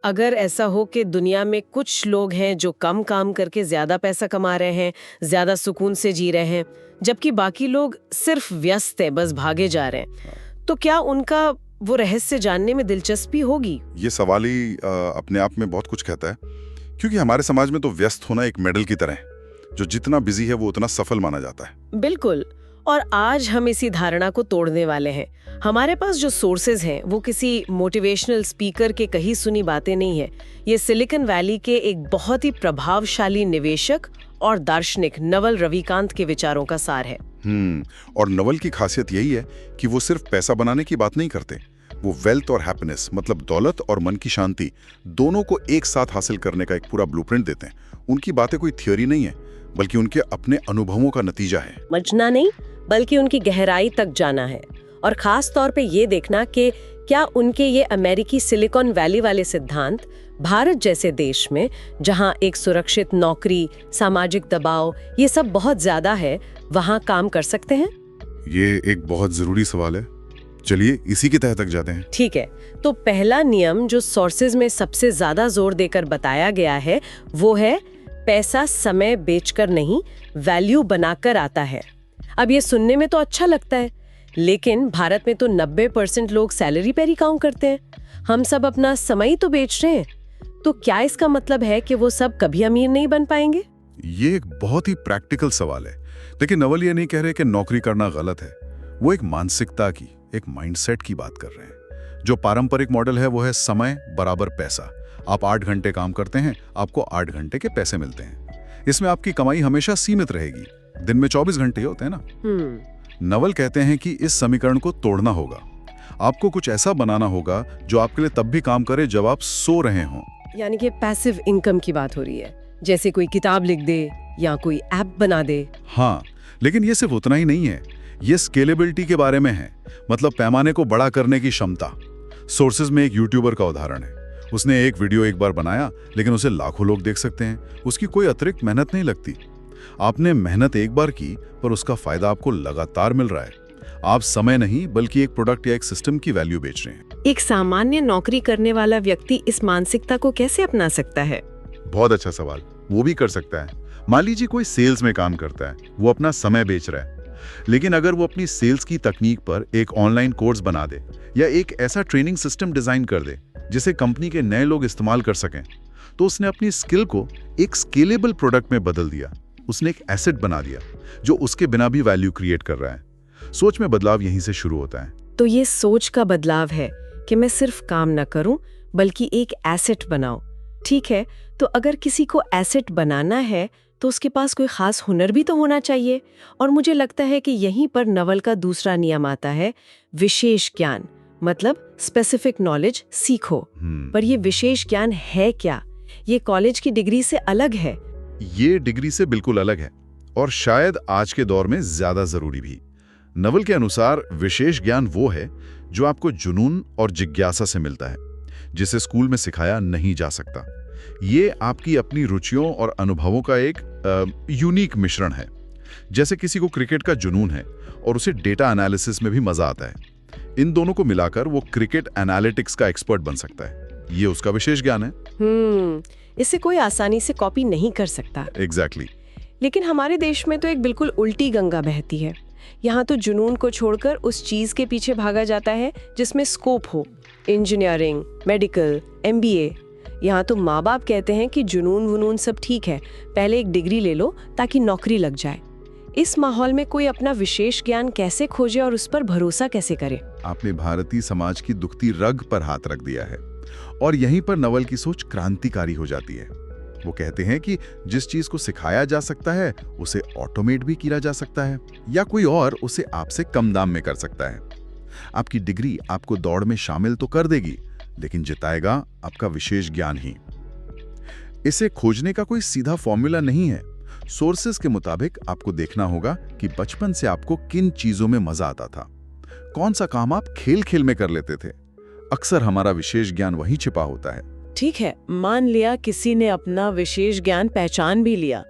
अगर ऐसा हो कि दुनिया में कुछ लोग हैं जो कम काम करके ज्यादा पैसा कमा रहे हैं, ज्यादा सुकून से जी रहे हैं, जबकि बाकी लोग सिर्फ व्यस्त है, बस भागे जा रहे हैं, तो क्या उनका वो रहस्य जानने में दिलचस्पी होगी? ये सवाल ही अपने आप में बहुत कुछ कहता है, क्योंकि हमारे समाज में तो व्यस्त होना एक मेडल की तरह है। जो जितना बिजी है वो उतना सफल माना जाता है। बिल्कुल। और आज हम इसी धारणा को तोड़ने वाले हैं। हमारे पास जो सोर्सेज हैं वो किसी मोटिवेशनल स्पीकर के कही सुनी बातें नहीं है। ये सिलिकॉन वैली के एक बहुत ही प्रभावशाली निवेशक और दार्शनिक नवल रविकांत के विचारों का सार है। और नवल की खासियत यही है कि वो सिर्फ पैसा बनाने की बात नहीं करते। वो वेल्थ और हैप्पीनेस, मतलब दौलत और मन की शांति, दोनों को एक साथ हासिल करने का एक पूरा ब्लूप्रिंट देते हैं। उनकी बातें कोई थ्योरी नहीं है, बल्कि उनके अपने अनुभवों का नतीजा है। समझना नहीं, बल्कि उनकी गहराई तक जाना है। और खास तौर पे ये देखना कि क्या उनके ये अमेरिकी सिलिकॉन वैली वाले सिद्धांत भारत जैसे देश में, जहां एक सुरक्षित नौकरी, सामाजिक दबाव, ये सब बहुत ज्यादा है, वहां काम कर सकते हैं? ये एक बहुत जरूरी सवाल है। चलिए इसी की तह तक जाते हैं। ठीक है, तो पहला नियम जो सोर्सेज में सबसे ज्यादा जोर देकर बताया गया है वो है पैसा समय बेचकर नहीं, वैल्यू बनाकर आता है। अब ये सुनने में तो अच्छा लगता है, लेकिन भारत में तो 90% लोग सैलरी पर ही काम करते हैं। हम सब अपना समय तो बेच रहे हैं। तो क्या इसका मतलब है कि वो सब कभी अमीर नहीं बन पाएंगे? ये एक बहुत ही प्रैक्टिकल सवाल है। लेकिन नवल ये नहीं कह रहे कि नौकरी करना गलत है। वो एक मानसिकता की, एक माइंडसेट की बात कर रहे हैं। जो पारंपरिक मॉडल है वो है समय बराबर पैसा। आप 8 घंटे काम करते हैं, आपको 8 घंटे के पैसे मिलते हैं। इसमें आपकी कमाई हमेशा सीमित रहेगी। दिन में 24 घंटे होते हैं ना। नवल कहते हैं कि इस समीकरण को तोड़ना होगा। आपको कुछ ऐसा बनाना होगा जो आपके लिए तब भी काम करे जब आप सो रहे हों। यानी कि पैसिव इनकम की बात हो रही है, जैसे कोई किताब लिख दे या कोई ऐप बना दे। हाँ, लेकिन ये सिर्फ उतना ही नहीं है। ये स्केलेबिलिटी के बारे में है, मतलब पैमाने को बड़ा करने की क्षमता। सोर्सेज में एक यूट्यूबर का उदाहरण है। उसने एक वीडियो एक बार बनाया, लेकिन उसे लाखों लोग देख सकते हैं। उसकी कोई अतिरिक्त मेहनत नहीं लगती। आपने मेहनत एक बार की, पर उसका फायदा आपको लगातार मिल रहा है। आप समय नहीं, बल्कि एक प्रोडक्ट या एक सिस्टम की वैल्यू बेच रहे हैं। एक सामान्य नौकरी करने वाला व्यक्ति इस मानसिकता को कैसे अपना सकता है? बहुत अच्छा सवाल। वो भी कर सकता है। मान लीजिए कोई सेल्स में काम करता है, वो अपना समय बेच रहा है। लेकिन अगर वो अपनी सेल्स की तकनीक पर एक ऑनलाइन कोर्स बना दे या एक ऐसा ट्रेनिंग सिस्टम डिजाइन कर दे जिसे कंपनी के नए लोग इस्तेमाल कर सकें, तो उसने अपनी स्किल को एक स्केलेबल प्रोडक्ट में बदल दिया। उसने एक एसेट बना दिया जो उसके बिना भी वैल्यू क्रिएट कर रहा है। सोच में बदलाव यहीं से शुरू होता है। तो ये सोच का बदलाव है कि मैं सिर्फ काम न करूं, बल्कि एक एसेट बनाऊं। ठीक है, तो अगर किसी को एसेट बनाना है तो उसके पास कोई खास हुनर भी तो होना चाहिए। और मुझे लगता है कि यहीं पर नवल का दूसरा नियम आता है, विशेष ज्ञान, मतलब स्पेसिफिक नॉलेज सीखो। पर ये विशेष ज्ञान है क्या? ये कॉलेज की डिग्री से अलग है। ये डिग्री से बिल्कुल अलग है, और शायद आज के दौर में ज्यादा जरूरी भी। नवल के अनुसार विशेष ज्ञान वो है जो आपको जुनून और जिज्ञासा से मिलता है, जिसे स्कूल में सिखाया नहीं जा सकता। ये आपकी अपनी रुचियों और अनुभवों का एक यूनिक मिश्रण है। जैसे किसी को क्रिकेट का जुनून है और उसे डेटा एनालिसिस में भी मजा आता है। इन दोनों को मिलाकर वो क्रिकेट एनालिटिक्स का एक्सपर्ट बन सकता है। ये उसका विशेष ज्ञान है। इसे कोई आसानी से कॉपी नहीं कर सकता। एग्जैक्टली। लेकिन हमारे देश में तो एक बिल्कुल उल्टी गंगा बहती है। यहाँ तो जुनून को छोड़कर उस चीज के पीछे भागा जाता है जिसमें स्कोप हो। Engineering, medical, MBA। यहाँ तो माँ बाप कहते हैं कि जुनून वुनून सब ठीक है, पहले एक डिग्री ले लो ताकि नौकरी लग जाए। इस माहौल में कोई अपना विशेष ज्ञान कैसे खोजे और उस पर भरोसा कैसे करे? आपने भारतीय समाज की दुखती रग पर हाथ रख दिया है। और यहीं पर नवल की सोच क्रांतिकारी हो जाती है। वो कहते हैं कि जिस चीज को सिखाया जा सकता है उसे ऑटोमेट भी किया जा सकता है, या कोई और उसे आपसे कम दाम में कर सकता है। आपकी डिग्री आपको दौड़ में शामिल तो कर देगी, लेकिन जिताएगा आपका विशेष ज्ञान ही। इसे खोजने का कोई सीधा फॉर्मूला नहीं है। सोर्सेस के मुताबिक आपको देखना होगा कि बचपन से आपको किन चीजों में मजा आता था, कौन सा काम आप खेल खेल में कर लेते थे। अक्सर हमारा विशेष ज्ञान वहीं छिपा होता है। ठीक है, मान लिया किसी ने अपना विशेष ज्ञान पहचान भी लिया,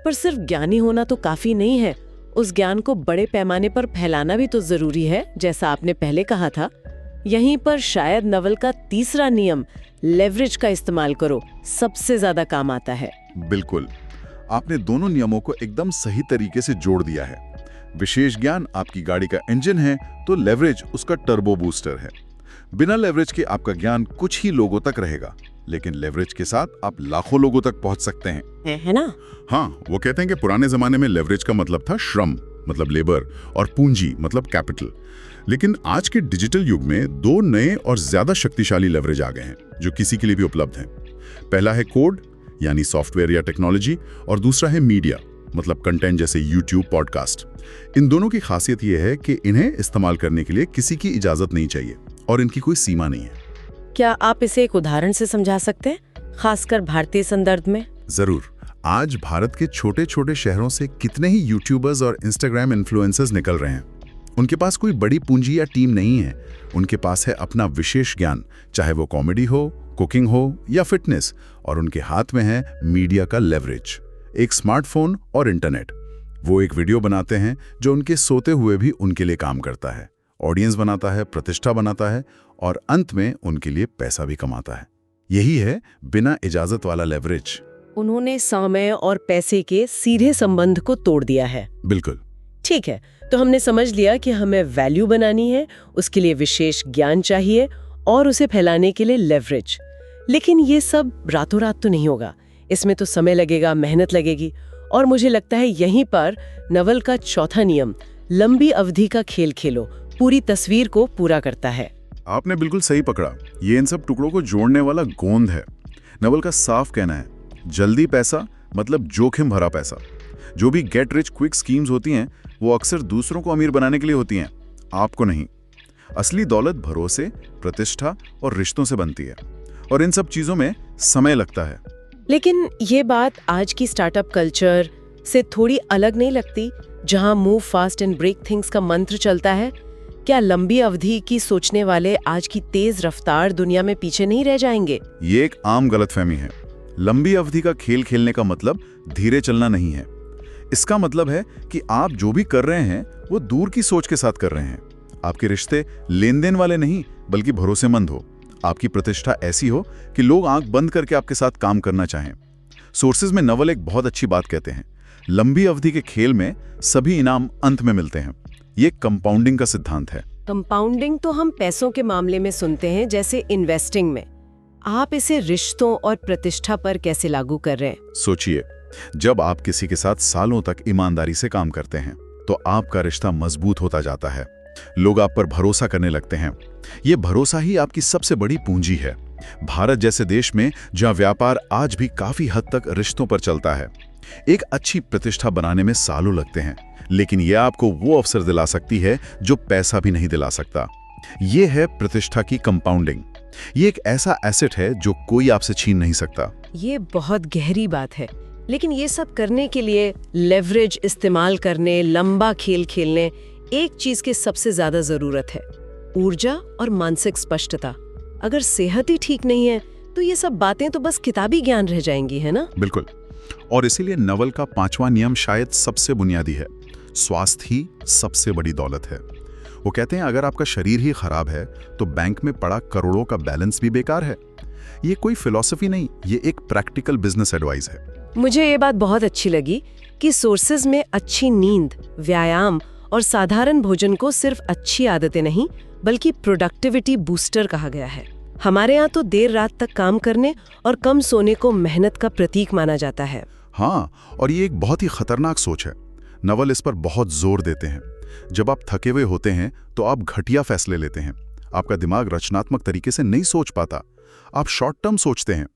पर सिर्फ ज्ञानी होना तो काफी नहीं है। उस ज्ञान को बड़े पैमाने पर फैलाना भी तो जरूरी है, जैसा आपने पहले कहा था। यहीं पर शायद नवल का तीसरा नियम, लेवरेज का इस्तेमाल करो, सबसे ज्यादा काम आता है। बिल्कुल, आपने दोनों नियमों को एकदम सही तरीके से जोड़ दिया है। विशेष ज्ञान आपकी गाड़ी का इंजन है, तो लेवरेज उसका टर्बो बूस्टर है। बिना लेवरेज के आपका ज्ञान कुछ ही लोगों तक रहेगा, लेकिन लेवरेज के साथ आप लाखों लोगों तक पहुंच सकते हैं। है ना? हाँ, वो कहते हैं कि पुराने जमाने में लेवरेज का मतलब था श्रम, मतलब लेबर, और पूंजी मतलब कैपिटल। लेकिन आज के डिजिटल युग में दो नए और ज्यादा शक्तिशाली लेवरेज आ गए हैं जो किसी के लिए भी उपलब्ध हैं। पहला है कोड, यानी सॉफ्टवेयर या टेक्नोलॉजी, और दूसरा है मीडिया, मतलब कंटेंट जैसे यूट्यूब, पॉडकास्ट। इन दोनों की खासियत यह है कि इन्हें इस्तेमाल करने के लिए किसी की इजाजत नहीं चाहिए और इनकी कोई सीमा नहीं है। क्या आप इसे एक उदाहरण से समझा सकते हैं, खासकर भारतीय संदर्भ में? जरूर। आज भारत के छोटे छोटे शहरों से कितने ही यूट्यूबर्स और इंस्टाग्राम इन्फ्लुएंसर्स निकल रहे हैं। उनके पास कोई बड़ी पूंजी या टीम नहीं है, उनके पास है अपना विशेष ज्ञान, चाहे वो कॉमेडी हो, कुकिंग हो या फिटनेस, और उनके हाथ में है मीडिया का लेवरेज, एक स्मार्टफोन और इंटरनेट। वो एक वीडियो बनाते हैं जो उनके सोते हुए भी उनके लिए काम करता है, ऑडियंस बनाता है, प्रतिष्ठा बनाता है, और अंत में उनके लिए पैसा भी कमाता है। यही है बिना इजाजत वाला लेवरेज। उन्होंने समय और पैसे के सीधे संबंध को तोड़ दिया है। बिल्कुल। ठीक है, तो हमने समझ लिया कि हमें वैल्यू बनानी है, उसके लिए विशेष ज्ञान चाहिए और उसे फैलाने के लिए लेवरेज। लेकिन ये सब रातों रात तो नहीं होगा, इसमें तो समय लगेगा, मेहनत लगेगी। और मुझे लगता है यहीं पर नवल का चौथा नियम, लंबी अवधि का खेल खेलो, पूरी तस्वीर को पूरा करता है। आपने बिल्कुल सही पकड़ा। ये इन सब टुकड़ों को जोड़ने वाला गोंद है। नवल का साफ कहना है, जल्दी पैसा मतलब जोखिम भरा पैसा। जो भी गेट रिच क्विक स्कीम्स होती हैं वो अक्सर दूसरों को अमीर बनाने के लिए होती हैं, आपको नहीं। असली दौलत भरोसे, प्रतिष्ठा और रिश्तों से बनती है, और इन सब चीजों में समय लगता है। लेकिन ये बात आज की स्टार्टअप कल्चर से थोड़ी अलग नहीं लगती, जहां move fast and break things का मंत्र चलता है? क्या लंबी अवधि की सोचने वाले आज की तेज रफ्तार दुनिया में पीछे नहीं रह जाएंगे? ये एक आम गलतफहमी है। लंबी अवधि का खेल खेलने का मतलब धीरे चलना नहीं है। इसका मतलब है कि आप जो भी कर रहे हैं वो दूर की सोच के साथ कर रहे हैं। आपके रिश्ते लेन देन वाले नहीं, बल्कि भरोसेमंद हो। आपकी प्रतिष्ठा ऐसी हो कि लोग आंख बंद करके आपके साथ काम करना चाहें। सोर्सेज में नवल एक बहुत अच्छी बात कहते हैं, लंबी अवधि के खेल में सभी इनाम अंत में मिलते हैं। ये कंपाउंडिंग का सिद्धांत है। कंपाउंडिंग तो हम पैसों के मामले में सुनते हैं, जैसे इन्वेस्टिंग में। आप इसे रिश्तों और प्रतिष्ठा पर कैसे लागू कर रहे हैं? सोचिए, जब आप किसी के साथ सालों तक ईमानदारी से काम करते हैं तो आपका रिश्ता मजबूत होता जाता है। लोग आप पर भरोसा करने लगते हैं। ये भरोसा ही आपकी सबसे बड़ी पूंजी है। भारत जैसे देश में जहां व्यापार आज भी काफी हद तक रिश्तों पर चलता है, एक अच्छी प्रतिष्ठा बनाने में सालों लगते हैं, लेकिन यह आपको वो अवसर दिला सकती है जो पैसा भी नहीं दिला सकता। ये है प्रतिष्ठा की कंपाउंडिंग। ये एक ऐसा एसेट है जो कोई आपसे छीन नहीं सकता। ये बहुत गहरी बात है। लेकिन ये सब करने के लिए लेवरेज इस्तेमाल करने, लंबा खेल खेलने, एक चीज की सबसे ज्यादा जरूरत है, ऊर्जा और मानसिक स्पष्टता। अगर सेहत ही ठीक नहीं है तो ये सब बातें तो बस किताबी ज्ञान रह जाएंगी, है ना? बिल्कुल। और इसीलिए नवल का 5वां नियम शायद सबसे बुनियादी है, स्वास्थ्य ही सबसे बड़ी दौलत है। वो कहते हैं अगर आपका शरीर ही खराब है तो बैंक में पड़ा करोड़ों का बैलेंस भी बेकार है। ये कोई फिलॉसफी नहीं, ये एक प्रैक्टिकल बिजनेस एडवाइस है। मुझे ये बात बहुत अच्छी लगी कि सोर्सेज में अच्छी नींद, व्यायाम और साधारण भोजन को सिर्फ अच्छी आदतें नहीं बल्कि प्रोडक्टिविटी बूस्टर कहा गया है। हमारे यहाँ तो देर रात तक काम करने और कम सोने को मेहनत का प्रतीक माना जाता है। हाँ, और ये एक बहुत ही खतरनाक सोच है। नवल इस पर बहुत जोर देते हैं। जब आप थके हुए होते हैं तो आप घटिया फैसले लेते हैं। आपका दिमाग रचनात्मक तरीके से नहीं सोच पाता। आप शॉर्ट टर्म सोचते हैं।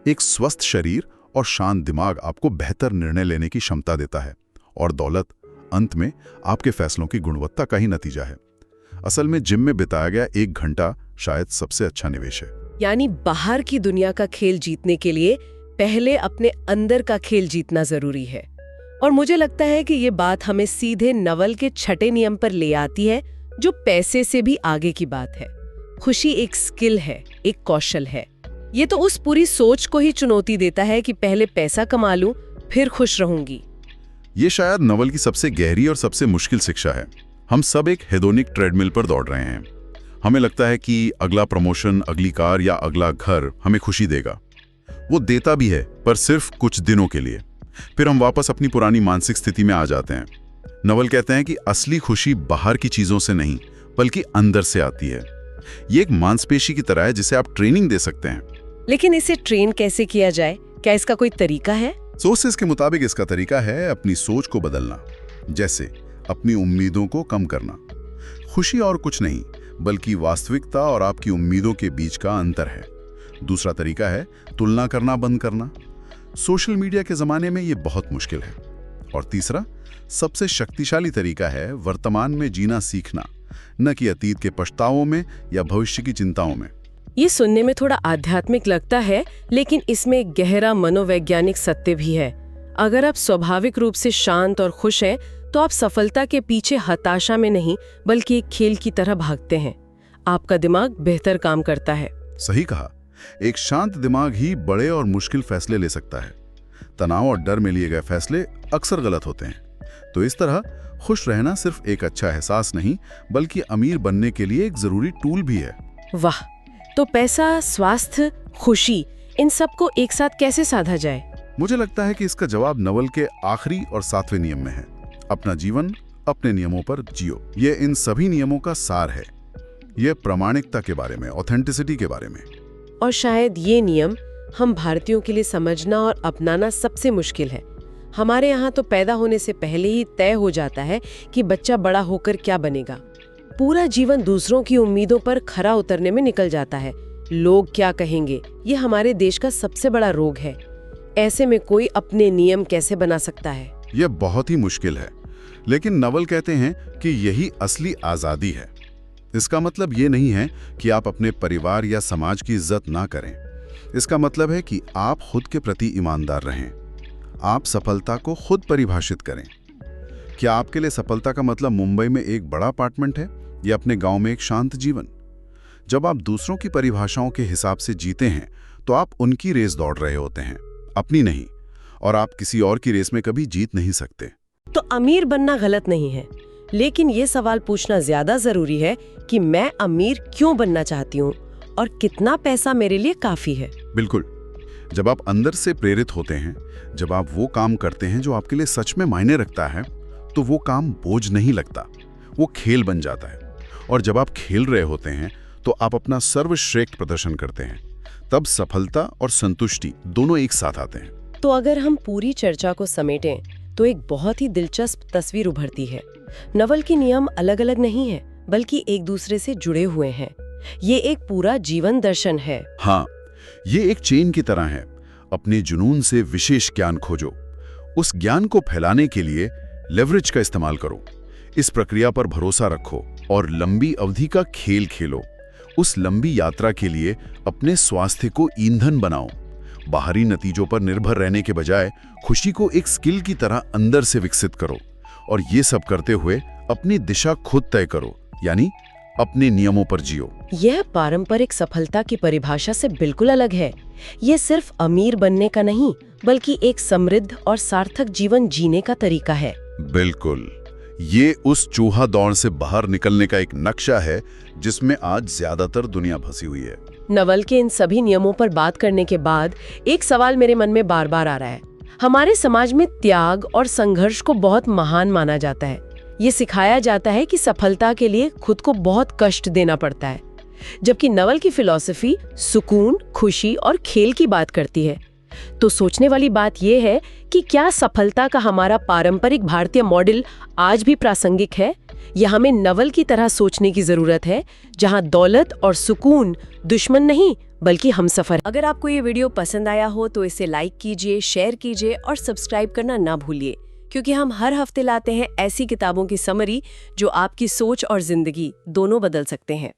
एक स्वस्थ शरीर और शांत दिमाग आपको बेहतर निर्णय लेने की क्षमता देता है, और दौलत अंत में आपके फैसलों की गुणवत्ता का ही नतीजा है। असल में जिम में बिताया गया 1 घंटा शायद सबसे अच्छा निवेश है। यानी बाहर की दुनिया का खेल जीतने के लिए पहले अपने अंदर का खेल जीतना जरूरी है। और मुझे लगता है कि ये बात हमें सीधे नवल के 6ठे नियम पर ले आती है, जो पैसे से भी आगे की बात है। खुशी एक स्किल है, एक कौशल है। ये तो उस पूरी सोच को ही चुनौती देता है कि पहले पैसा कमा लूं, फिर खुश रहूंगी। ये शायद नवल की सबसे गहरी और सबसे मुश्किल शिक्षा है। हम सब एक हेडोनिक ट्रेडमिल पर दौड़ रहे हैं। हमें लगता है कि अगला प्रमोशन, अगली कार या अगला घर हमें खुशी देगा। वो देता भी है, पर सिर्फ कुछ दिनों के लिए। फिर हम वापस अपनी पुरानी मानसिक स्थिति में आ जाते हैं। नवल कहते हैं कि असली खुशी बाहर की चीजों से नहीं, बल्कि अंदर से आती है। ये एक मांसपेशी की तरह है जिसे आप ट्रेनिंग दे सकते हैं। लेकिन इसे ट्रेन कैसे किया जाए? क्या इसका कोई तरीका है? सोर्सेस के मुताबिक इसका तरीका है अपनी सोच को बदलना, जैसे अपनी उम्मीदों को कम करना। खुशी और कुछ नहीं, बल्कि वास्तविकता और आपकी उम्मीदों के बीच का अंतर है। दूसरा तरीका है तुलना करना बंद करना। सोशल मीडिया के जमाने में ये बहुत मुश्किल है। और तीसरा, सबसे शक्तिशाली तरीका है वर्तमान में जीना सीखना, न कि अतीत के पछतावों में या भविष्य की चिंताओं में। ये सुनने में थोड़ा आध्यात्मिक लगता है, लेकिन इसमें एक गहरा मनोवैज्ञानिक सत्य भी है। अगर आप स्वाभाविक रूप से शांत और खुश हैं, तो आप सफलता के पीछे हताशा में नहीं, बल्कि एक खेल की तरह भागते हैं। आपका दिमाग बेहतर काम करता है। सही कहा। एक शांत दिमाग ही बड़े और मुश्किल फैसले ले सकता है। तनाव और डर में लिए गए फैसले अक्सर गलत होते हैं। तो इस तरह खुश रहना सिर्फ एक अच्छा एहसास नहीं, बल्कि अमीर बनने के लिए एक जरूरी टूल भी है। वाह! तो पैसा, स्वास्थ्य, खुशी, इन सबको एक साथ कैसे साधा जाए? मुझे लगता है कि इसका जवाब नवल के आखिरी और 7वें नियम में है। अपना जीवन अपने नियमों पर जियो। ये इन सभी नियमों का सार है। ये प्रामाणिकता के बारे में, ऑथेंटिसिटी के बारे में। और शायद ये नियम हम भारतीयों के लिए समझना और अपनाना सबसे मुश्किल है। हमारे यहाँ तो पैदा होने से पहले ही तय हो जाता है कि बच्चा बड़ा होकर क्या बनेगा। पूरा जीवन दूसरों की उम्मीदों पर खरा उतरने में निकल जाता है। लोग क्या कहेंगे, ये हमारे देश का सबसे बड़ा रोग है। ऐसे में कोई अपने नियम कैसे बना सकता है? यह बहुत ही मुश्किल है, लेकिन नवल कहते हैं कि यही असली आज़ादी है। इसका मतलब ये नहीं है कि आप अपने परिवार या समाज की इज्जत ना करें। इसका मतलब है कि आप खुद के प्रति ईमानदार रहें। आप सफलता को खुद परिभाषित करें। क्या आपके लिए सफलता का मतलब मुंबई में एक बड़ा अपार्टमेंट है या अपने गांव में एक शांत जीवन? जब आप दूसरों की परिभाषाओं के हिसाब से जीते हैं, तो आप उनकी रेस दौड़ रहे होते हैं, अपनी नहीं। और आप किसी और की रेस में कभी जीत नहीं सकते। तो अमीर बनना गलत नहीं है, लेकिन ये सवाल पूछना ज्यादा जरूरी है कि मैं अमीर क्यों बनना चाहती हूँ और कितना पैसा मेरे लिए काफी है। बिल्कुल। जब आप अंदर से प्रेरित होते हैं, जब आप वो काम करते हैं जो आपके लिए सच में मायने रखता है, तो वो काम बोझ नहीं लगता, वो खेल बन जाता है। और जब आप खेल रहे होते हैं, तो आप अपना सर्वश्रेष्ठ प्रदर्शन करते हैं। तब सफलता और संतुष्टि दोनों एक साथ आते हैं। तो अगर हम पूरी चर्चा को समेटें, तो एक बहुत ही दिलचस्प तस्वीर उभरती है। नवल के नियम अलग अलग नहीं है, बल्कि एक दूसरे से जुड़े हुए हैं। ये एक पूरा जीवन दर्शन है। हाँ, ये एक चेन की तरह है। अपने जुनून से विशेष ज्ञान खोजो। उस ज्ञान को फैलाने के लिए लेवरेज का इस्तेमाल करो। इस प्रक्रिया पर भरोसा रखो और लंबी अवधि का खेल खेलो। उस लंबी यात्रा के लिए अपने स्वास्थ्य को ईंधन बनाओ। बाहरी नतीजों पर निर्भर रहने के बजाय खुशी को एक स्किल की तरह अंदर से विकसित करो। और ये सब करते हुए अपनी दिशा खुद तय करो, यानी अपने नियमों पर जियो। यह पारंपरिक सफलता की परिभाषा से बिल्कुल अलग है। ये सिर्फ अमीर बनने का नहीं, बल्कि एक समृद्ध और सार्थक जीवन जीने का तरीका है। बिल्कुल। ये उस चूहा दौड़ से बाहर निकलने का एक नक्शा है जिसमें आज ज्यादातर दुनिया फंसी हुई है। नवल के इन सभी नियमों पर बात करने के बाद एक सवाल मेरे मन में बार बार आ रहा है। हमारे समाज में त्याग और संघर्ष को बहुत महान माना जाता है। ये सिखाया जाता है कि सफलता के लिए खुद को बहुत कष्ट देना पड़ता है, जबकि नवल की फिलॉसफी सुकून, खुशी और खेल की बात करती है। तो सोचने वाली बात यह है कि क्या सफलता का हमारा पारंपरिक भारतीय मॉडल आज भी प्रासंगिक है, या हमें नवल की तरह सोचने की जरूरत है, जहां दौलत और सुकून दुश्मन नहीं बल्कि हमसफर। अगर आपको ये वीडियो पसंद आया हो तो इसे लाइक कीजिए, शेयर कीजिए और सब्सक्राइब करना ना भूलिए, क्योंकि हम हर हफ्ते लाते हैं ऐसी किताबों की समरी जो आपकी सोच और जिंदगी दोनों बदल सकते हैं।